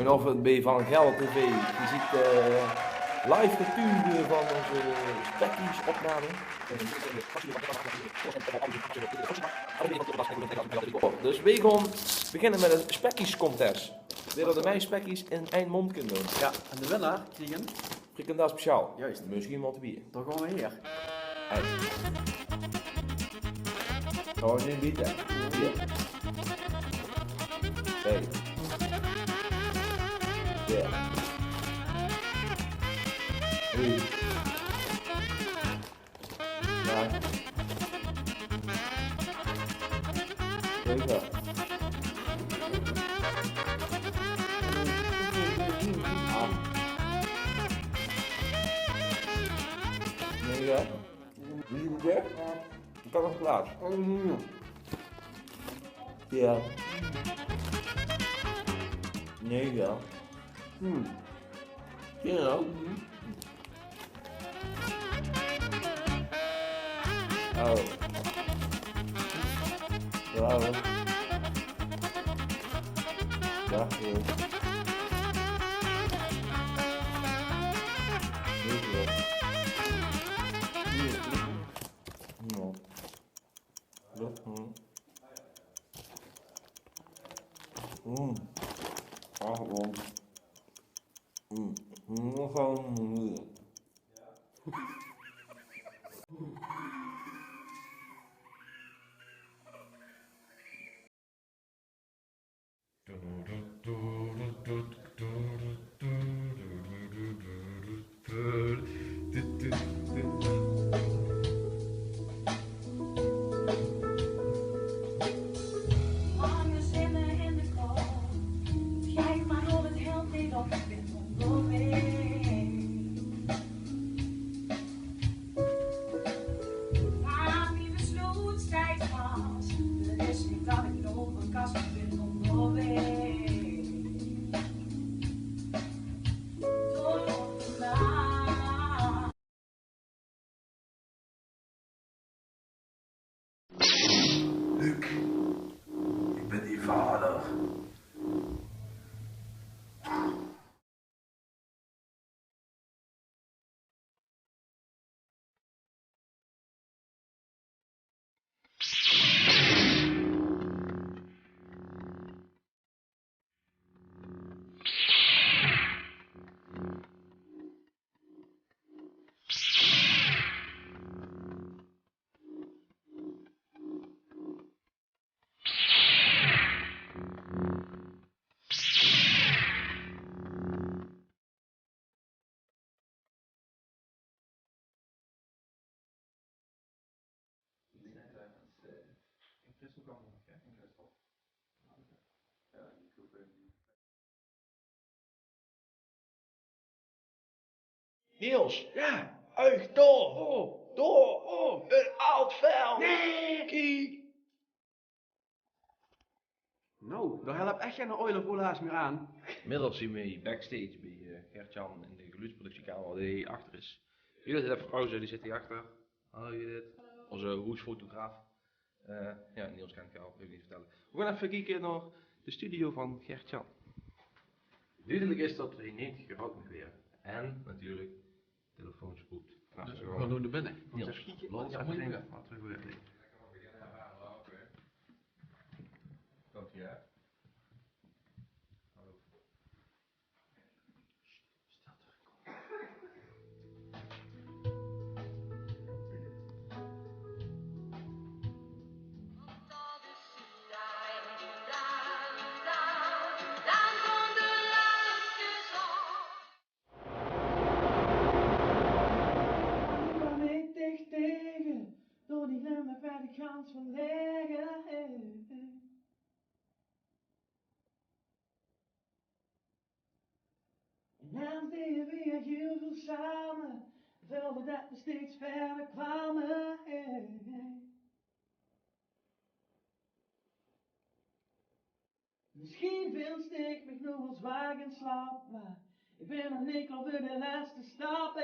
Of het bij Van Gelder TV. Je ziet live getuigen van onze spekkies opname. Dus we gaan beginnen met een spekkies contest. Weer dat de mijn spekkies in één mond kunnen doen. Ja, en de winnaar krijgen? Frikandel speciaal. Juist. Misschien wat bier. Dan gaan we hier. Gaan we niet bieden. Hier. Hey. Ja. Hey. Ja. Kijk wel. Nee, ja. Wie is het? Ik kan nog plaats. Ja. Nee, ja. Ja, nou. Oh. Ja, hoor. Ja, hoor. Nee, hoor. No. Dat, Ah, gewoon. Gewoon. Luc, ik ben die vader. Niels, ja, uit door, een oud vel. Nee, kijk. Nou, daar helpt echt geen oilervoelaars meer aan. Inmiddels zien we backstage bij Gert-Jan in de geluidsproductiekamer die achter is. Judith heeft even pauze, die zit hier achter. Hallo Judith. Onze hoesfotograaf. Ja, Niels kan ik al even niet vertellen. We gaan even kijken naar de studio van Gert-Jan. Duidelijk is dat er niet gerookt mag weer. En natuurlijk telefoonspoed. Nou, Dus we doen er binnen. Niels, loop Ja, even moet je in. weer. Wat terug weer. Komt hier uit. Door die remmen bij de kant van liggen. En naast deden we heel veel samen, wilden dat we steeds verder kwamen. Misschien vind ik me nog wel zwaar in slaap, maar ik ben nog niet over de laatste stap.